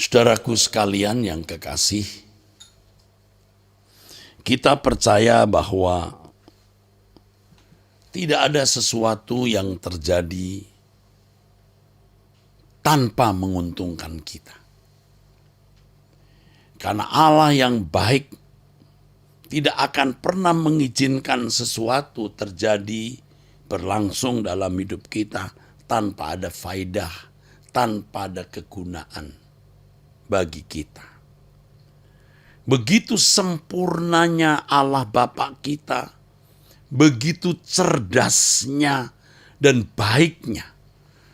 Saudaraku sekalian yang kekasih, kita percaya bahwa tidak ada sesuatu yang terjadi tanpa menguntungkan kita. Karena Allah yang baik tidak akan pernah mengizinkan sesuatu terjadi berlangsung dalam hidup kita tanpa ada faidah, tanpa ada kegunaan bagi kita. Begitu sempurnanya Allah Bapa kita, begitu cerdasnya dan baiknya,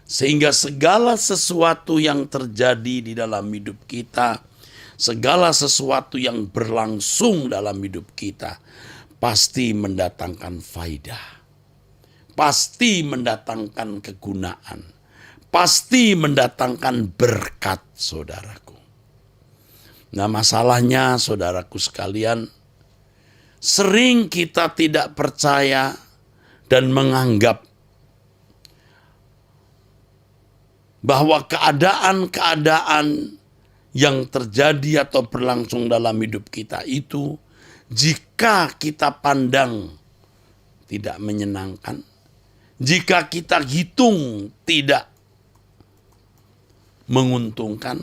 sehingga segala sesuatu yang terjadi di dalam hidup kita, segala sesuatu yang berlangsung dalam hidup kita, pasti mendatangkan faidah, pasti mendatangkan kegunaan, pasti mendatangkan berkat, saudaraku. Nah, masalahnya saudaraku sekalian, sering kita tidak percaya dan menganggap bahwa keadaan-keadaan yang terjadi atau berlangsung dalam hidup kita itu, jika kita pandang tidak menyenangkan, jika kita hitung tidak menguntungkan,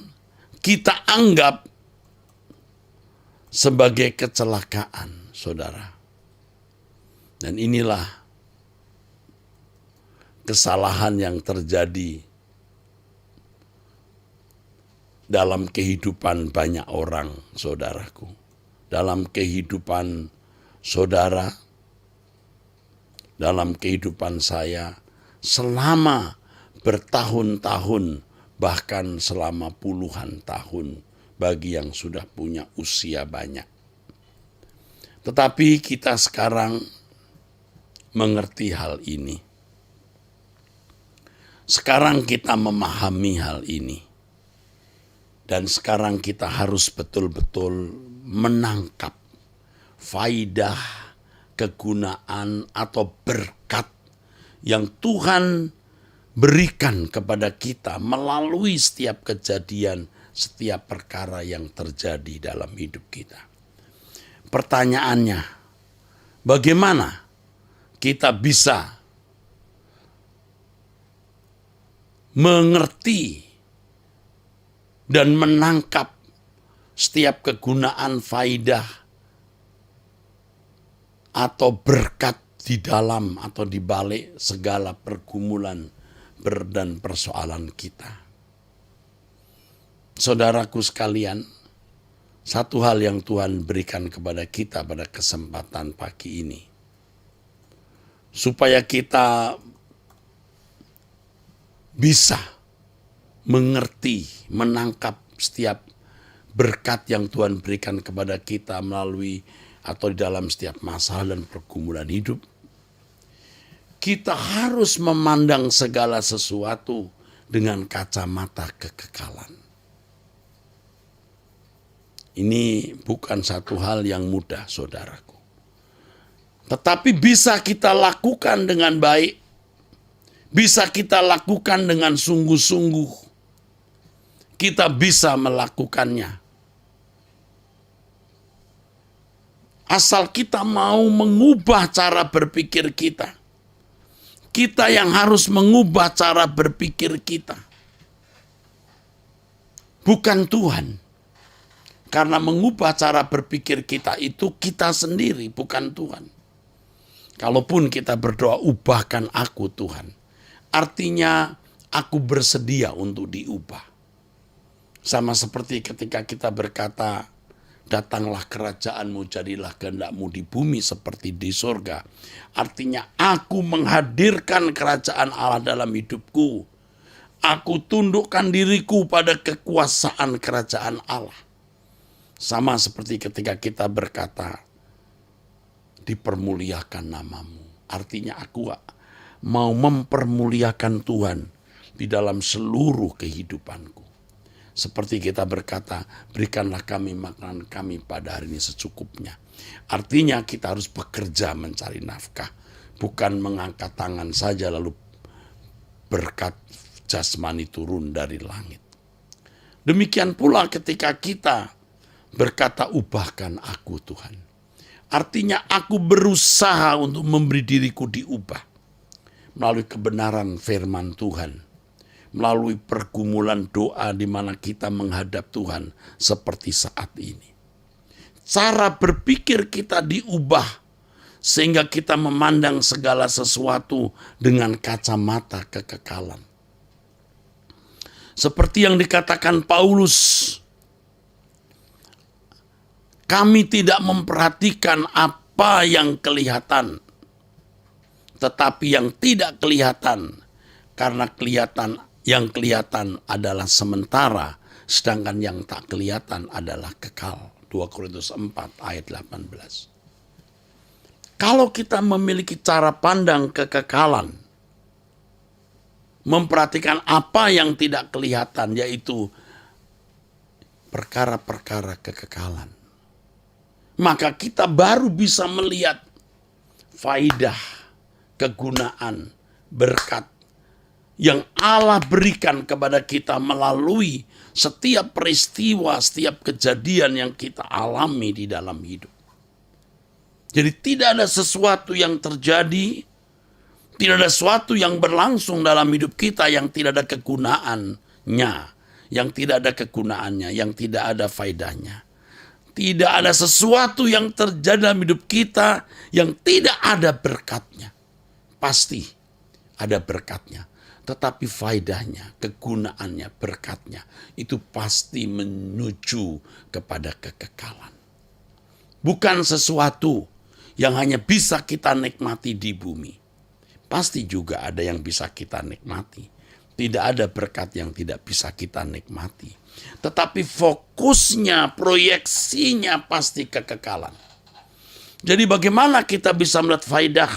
kita anggap sebagai kecelakaan, saudara. Dan inilah kesalahan yang terjadi dalam kehidupan banyak orang, saudaraku. Dalam kehidupan saudara, dalam kehidupan saya, selama bertahun-tahun, bahkan selama puluhan tahun, bagi yang sudah punya usia banyak. Tetapi kita sekarang mengerti hal ini. Sekarang kita memahami hal ini. Dan sekarang kita harus betul-betul menangkap faidah, kegunaan atau berkat yang Tuhan berikan kepada kita melalui setiap kejadian, setiap perkara yang terjadi dalam hidup kita. Pertanyaannya, bagaimana kita bisa mengerti dan menangkap setiap kegunaan, faidah atau berkat di dalam atau di balik segala pergumulan dan persoalan kita? Saudaraku sekalian, satu hal yang Tuhan berikan kepada kita pada kesempatan pagi ini, supaya kita bisa mengerti, menangkap setiap berkat yang Tuhan berikan kepada kita melalui atau di dalam setiap masalah dan pergumulan hidup. Kita harus memandang segala sesuatu dengan kacamata kekekalan. Ini bukan satu hal yang mudah, saudaraku. Tetapi bisa kita lakukan dengan baik. Bisa kita lakukan dengan sungguh-sungguh. Kita bisa melakukannya. Asal kita mau mengubah cara berpikir kita. Kita yang harus mengubah cara berpikir kita. Bukan Tuhan. Karena mengubah cara berpikir kita itu kita sendiri, bukan Tuhan. Kalaupun kita berdoa, ubahkan aku Tuhan. Artinya aku bersedia untuk diubah. Sama seperti ketika kita berkata, datanglah kerajaanmu, jadilah kehendakmu di bumi seperti di surga. Artinya aku menghadirkan kerajaan Allah dalam hidupku. Aku tundukkan diriku pada kekuasaan kerajaan Allah. Sama seperti ketika kita berkata, dipermuliakan namamu. Artinya aku mau mempermuliakan Tuhan di dalam seluruh kehidupanku. Seperti kita berkata, berikanlah kami makanan kami pada hari ini secukupnya. Artinya kita harus bekerja mencari nafkah. Bukan mengangkat tangan saja lalu berkat jasmani turun dari langit. Demikian pula ketika kita berkata, ubahkan aku Tuhan. Artinya aku berusaha untuk memberi diriku diubah melalui kebenaran firman Tuhan, melalui pergumulan doa di mana kita menghadap Tuhan seperti saat ini. Cara berpikir kita diubah sehingga kita memandang segala sesuatu dengan kacamata kekekalan. Seperti yang dikatakan Paulus, kami tidak memperhatikan apa yang kelihatan, tetapi yang tidak kelihatan, karena yang kelihatan adalah sementara, sedangkan yang tak kelihatan adalah kekal. 2 Korintus 4 ayat 18. Kalau kita memiliki cara pandang kekekalan, memperhatikan apa yang tidak kelihatan, yaitu perkara-perkara kekekalan, maka kita baru bisa melihat faidah, kegunaan, berkat yang Allah berikan kepada kita melalui setiap peristiwa, setiap kejadian yang kita alami di dalam hidup. Jadi tidak ada sesuatu yang terjadi, tidak ada sesuatu yang berlangsung dalam hidup kita yang tidak ada kegunaannya, yang tidak ada kegunaannya, yang tidak ada faedahnya. Tidak ada sesuatu yang terjadi dalam hidup kita yang tidak ada berkatnya. Pasti ada berkatnya. Tetapi faedahnya, kegunaannya, berkatnya, itu pasti menuju kepada kekekalan. Bukan sesuatu yang hanya bisa kita nikmati di bumi. Pasti juga ada yang bisa kita nikmati. Tidak ada berkat yang tidak bisa kita nikmati. Tetapi fokusnya, proyeksinya pasti kekekalan. Jadi bagaimana kita bisa melihat faedah,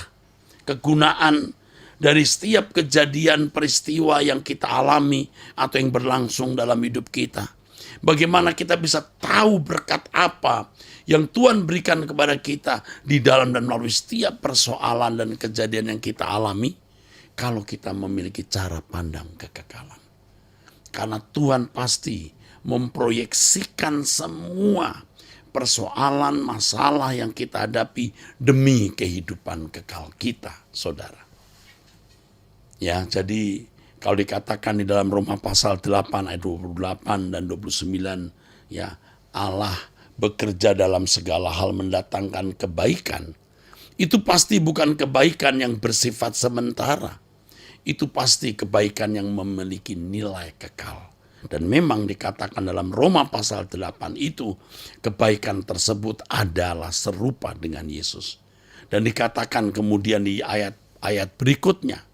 kegunaan dari setiap kejadian peristiwa yang kita alami atau yang berlangsung dalam hidup kita. Bagaimana kita bisa tahu berkat apa yang Tuhan berikan kepada kita di dalam dan melalui setiap persoalan dan kejadian yang kita alami, kalau kita memiliki cara pandang kekekalan. Karena Tuhan pasti memproyeksikan semua persoalan, masalah yang kita hadapi demi kehidupan kekal kita, saudara. Ya, jadi kalau dikatakan di dalam Roma pasal 8 ayat 28 dan 29, ya, Allah bekerja dalam segala hal mendatangkan kebaikan. Itu pasti bukan kebaikan yang bersifat sementara. Itu pasti kebaikan yang memiliki nilai kekal. Dan memang dikatakan dalam Roma pasal 8 itu, kebaikan tersebut adalah serupa dengan Yesus. Dan dikatakan kemudian di ayat-ayat berikutnya,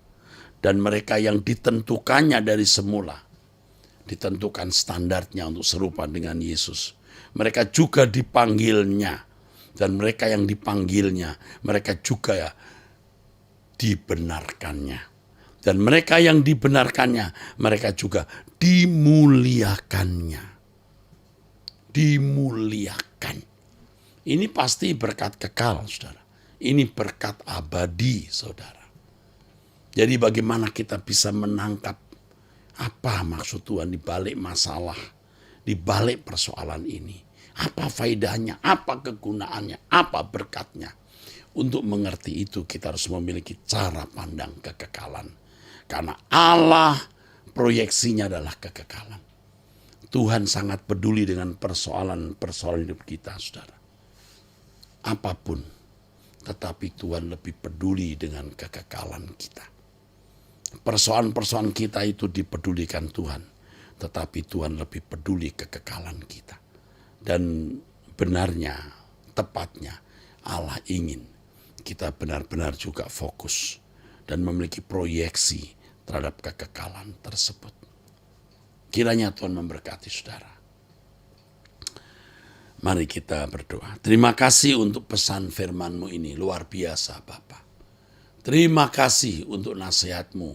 dan mereka yang ditentukannya dari semula, ditentukan standarnya untuk serupa dengan Yesus. Mereka juga dipanggilnya, dan mereka yang dipanggilnya, mereka juga dibenarkannya. Dan mereka yang dibenarkannya, mereka juga dimuliakannya. Dimuliakan. Ini pasti berkat kekal, saudara. Ini berkat abadi, saudara. Jadi bagaimana kita bisa menangkap apa maksud Tuhan di balik masalah, di balik persoalan ini. Apa faedahnya, apa kegunaannya, apa berkatnya. Untuk mengerti itu kita harus memiliki cara pandang kekekalan. Karena Allah proyeksinya adalah kekekalan. Tuhan sangat peduli dengan persoalan-persoalan hidup kita, saudara. Apapun, tetapi Tuhan lebih peduli dengan kekekalan kita. Persoalan-persoalan kita itu dipedulikan Tuhan, tetapi Tuhan lebih peduli kekekalan kita. Dan benarnya, tepatnya, Allah ingin kita benar-benar juga fokus dan memiliki proyeksi terhadap kekekalan tersebut. Kiranya Tuhan memberkati saudara. Mari kita berdoa. Terima kasih untuk pesan firman-Mu ini, luar biasa Bapa. Terima kasih untuk nasihat-Mu,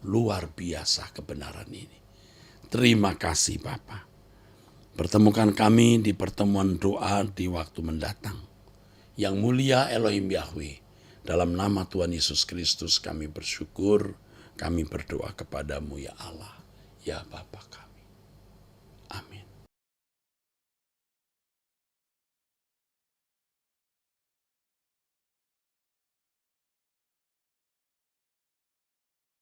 luar biasa kebenaran ini. Terima kasih Bapa. Pertemukan kami di pertemuan doa di waktu mendatang. Yang mulia Elohim Yahweh, dalam nama Tuhan Yesus Kristus kami bersyukur, kami berdoa kepadamu ya Allah, ya Bapa kami.